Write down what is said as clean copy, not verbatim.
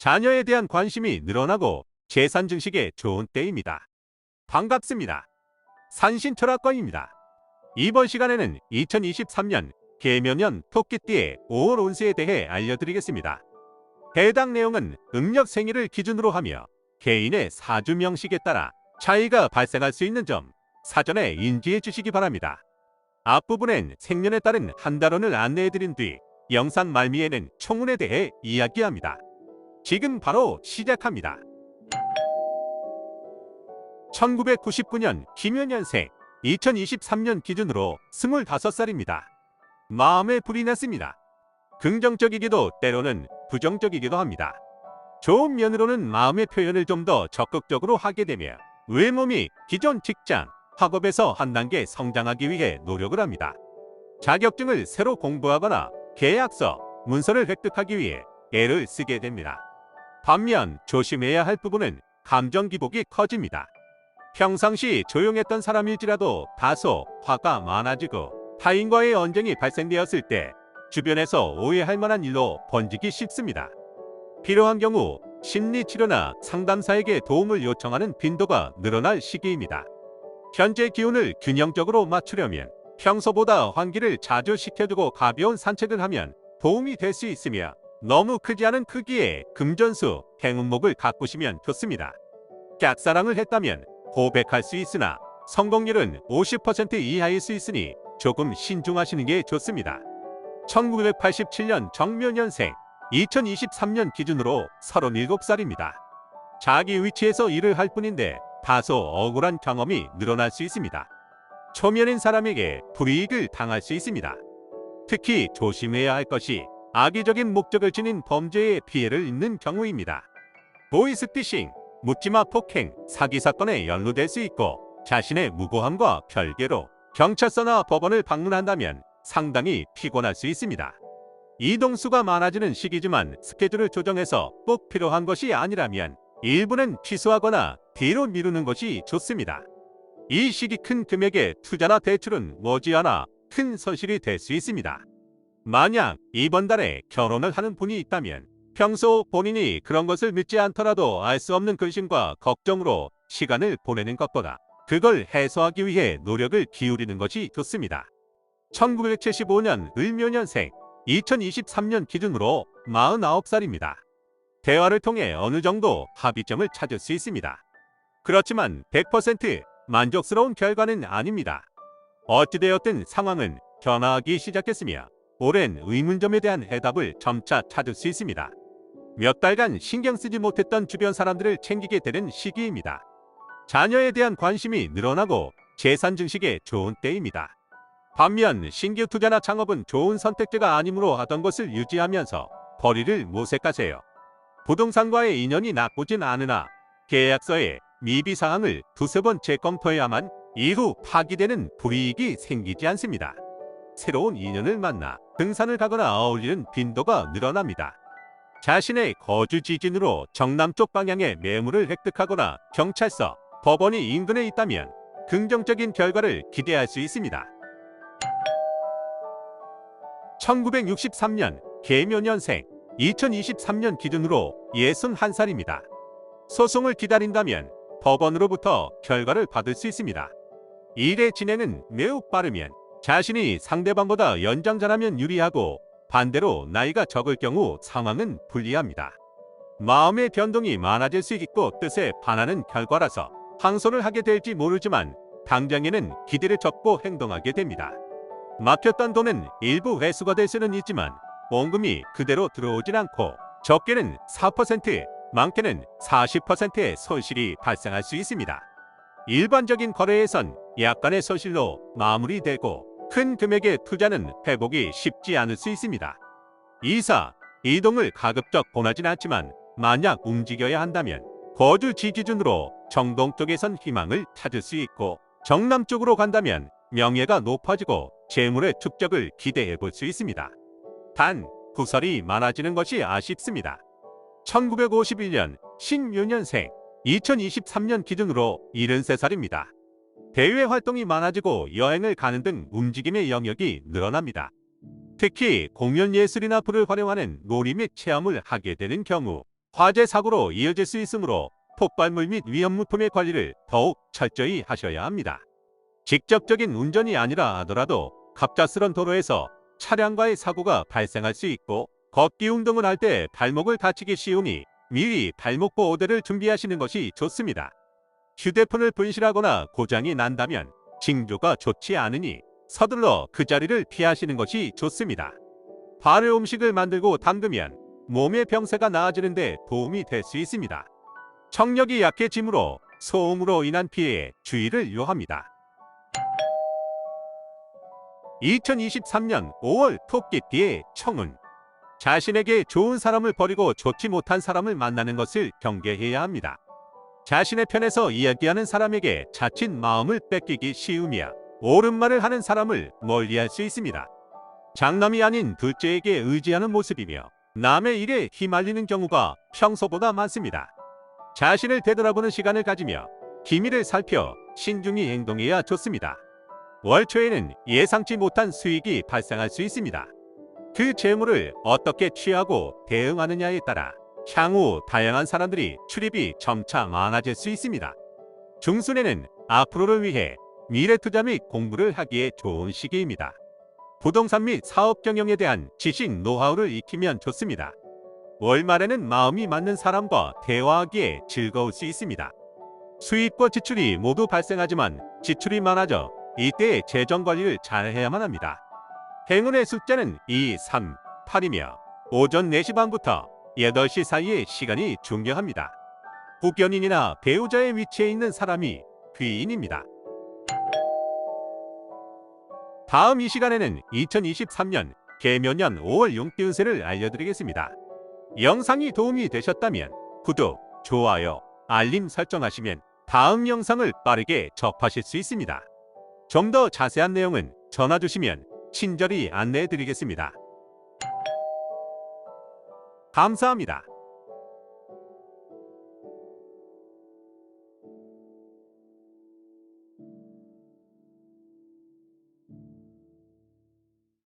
자녀에 대한 관심이 늘어나고 재산 증식에 좋은 때입니다. 반갑습니다. 산신철학과입니다. 이번 시간에는 2023년 개묘년 토끼띠의 5월 운세에 대해 알려드리겠습니다. 해당 내용은 음력 생일을 기준으로 하며 개인의 사주 명식에 따라 차이가 발생할 수 있는 점 사전에 인지해 주시기 바랍니다. 앞부분엔 생년에 따른 한달운을 안내해드린 뒤 영상 말미에는 총운에 대해 이야기합니다. 지금 바로 시작합니다. 1999년 김묘년생 2023년 기준으로 25살입니다. 마음에 불이 났습니다. 긍정적이기도 때로는 부정적이기도 합니다. 좋은 면으로는 마음의 표현을 좀 더 적극적으로 하게 되며 외모 및 기존 직장, 학업에서 한 단계 성장하기 위해 노력을 합니다. 자격증을 새로 공부하거나 계약서, 문서를 획득하기 위해 애를 쓰게 됩니다. 반면 조심해야 할 부분은 감정 기복이 커집니다. 평상시 조용했던 사람일지라도 다소 화가 많아지고 타인과의 언쟁이 발생되었을 때 주변에서 오해할 만한 일로 번지기 쉽습니다. 필요한 경우 심리치료나 상담사에게 도움을 요청하는 빈도가 늘어날 시기입니다. 현재 기운을 균형적으로 맞추려면 평소보다 환기를 자주 시켜주고 가벼운 산책을 하면 도움이 될 수 있으며 너무 크지 않은 크기의 금전수, 행운목을 가꾸시면 좋습니다. 짝사랑을 했다면 고백할 수 있으나 성공률은 50% 이하일 수 있으니 조금 신중하시는 게 좋습니다. 1987년 정묘년생 2023년 기준으로 37살입니다. 자기 위치에서 일을 할 뿐인데 다소 억울한 경험이 늘어날 수 있습니다. 초면인 사람에게 불이익을 당할 수 있습니다. 특히 조심해야 할 것이 악의적인 목적을 지닌 범죄에 피해를 입는 경우입니다. 보이스피싱, 묻지마 폭행, 사기 사건에 연루될 수 있고 자신의 무고함과 별개로 경찰서나 법원을 방문한다면 상당히 피곤할 수 있습니다. 이동수가 많아지는 시기지만 스케줄을 조정해서 꼭 필요한 것이 아니라면 일부는 취소하거나 뒤로 미루는 것이 좋습니다. 이 시기 큰 금액의 투자나 대출은 머지않아 큰 손실이 될 수 있습니다. 만약 이번 달에 결혼을 하는 분이 있다면 평소 본인이 그런 것을 믿지 않더라도 알 수 없는 근심과 걱정으로 시간을 보내는 것보다 그걸 해소하기 위해 노력을 기울이는 것이 좋습니다. 1975년 을묘년생 2023년 기준으로 49살입니다. 대화를 통해 어느 정도 합의점을 찾을 수 있습니다. 그렇지만 100% 만족스러운 결과는 아닙니다. 어찌되었든 상황은 변화하기 시작했으며 오랜 의문점에 대한 해답을 점차 찾을 수 있습니다. 몇 달간 신경 쓰지 못했던 주변 사람들을 챙기게 되는 시기입니다. 자녀에 대한 관심이 늘어나고 재산 증식에 좋은 때입니다. 반면 신규 투자나 창업은 좋은 선택지가 아니므로 하던 것을 유지하면서 벌이를 모색하세요. 부동산과의 인연이 나쁘진 않으나 계약서에 미비사항을 두세 번 재검토해야만 이후 파기되는 불이익이 생기지 않습니다. 새로운 인연을 만나 등산을 가거나 어울리는 빈도가 늘어납니다. 자신의 거주 지진으로 정남쪽 방향의 매물을 획득하거나 경찰서, 법원이 인근에 있다면 긍정적인 결과를 기대할 수 있습니다. 1963년 개묘년생 2023년 기준으로 61살입니다. 소송을 기다린다면 법원으로부터 결과를 받을 수 있습니다. 일의 진행은 매우 빠르면 자신이 상대방보다 연장자라면 유리하고 반대로 나이가 적을 경우 상황은 불리합니다. 마음의 변동이 많아질 수 있고 뜻에 반하는 결과라서 항소를 하게 될지 모르지만 당장에는 기대를 접고 행동하게 됩니다. 막혔던 돈은 일부 회수가 될 수는 있지만 원금이 그대로 들어오진 않고 적게는 4%, 많게는 40%의 손실이 발생할 수 있습니다. 일반적인 거래에선 약간의 손실로 마무리되고 큰 금액의 투자는 회복이 쉽지 않을 수 있습니다. 이사, 이동을 가급적 권하진 않지만 만약 움직여야 한다면 거주지 기준으로 정동 쪽에선 희망을 찾을 수 있고 정남 쪽으로 간다면 명예가 높아지고 재물의 축적을 기대해 볼 수 있습니다. 단, 구설이 많아지는 것이 아쉽습니다. 1951년 신묘년생 2023년 기준으로 73살입니다. 대외 활동이 많아지고 여행을 가는 등 움직임의 영역이 늘어납니다. 특히 공연 예술이나 불을 활용하는 놀이 및 체험을 하게 되는 경우 화재 사고로 이어질 수 있으므로 폭발물 및 위험물품의 관리를 더욱 철저히 하셔야 합니다. 직접적인 운전이 아니라 하더라도 갑작스런 도로에서 차량과의 사고가 발생할 수 있고 걷기 운동을 할 때 발목을 다치기 쉬우니 미리 발목 보호대를 준비하시는 것이 좋습니다. 휴대폰을 분실하거나 고장이 난다면 징조가 좋지 않으니 서둘러 그 자리를 피하시는 것이 좋습니다. 발효 음식을 만들고 담그면 몸의 병세가 나아지는 데 도움이 될 수 있습니다. 청력이 약해지므로 소음으로 인한 피해에 주의를 요합니다. 2023년 5월 토끼띠의 청운. 자신에게 좋은 사람을 버리고 좋지 못한 사람을 만나는 것을 경계해야 합니다. 자신의 편에서 이야기하는 사람에게 자칫 마음을 뺏기기 쉬우며 옳은 말을 하는 사람을 멀리할 수 있습니다. 장남이 아닌 둘째에게 의지하는 모습이며 남의 일에 휘말리는 경우가 평소보다 많습니다. 자신을 되돌아보는 시간을 가지며 기미를 살펴 신중히 행동해야 좋습니다. 월 초에는 예상치 못한 수익이 발생할 수 있습니다. 그 재물을 어떻게 취하고 대응하느냐에 따라 향후 다양한 사람들이 출입이 점차 많아질 수 있습니다. 중순에는 앞으로를 위해 미래 투자 및 공부를 하기에 좋은 시기입니다. 부동산 및 사업 경영에 대한 지식 노하우를 익히면 좋습니다. 월말에는 마음이 맞는 사람과 대화하기에 즐거울 수 있습니다. 수입과 지출이 모두 발생하지만 지출이 많아져 이때 재정 관리를 잘 해야만 합니다. 행운의 숫자는 2, 3, 8이며 오전 4시 반부터 8시 사이의 시간이 중요합니다. 국연인이나 배우자의 위치에 있는 사람이 귀인입니다. 다음 이 시간에는 2023년 개묘년 5월 용띠 운세를 알려드리겠습니다. 영상이 도움이 되셨다면 구독, 좋아요, 알림 설정하시면 다음 영상을 빠르게 접하실 수 있습니다. 좀 더 자세한 내용은 전화 주시면 친절히 안내해 드리겠습니다. 감사합니다.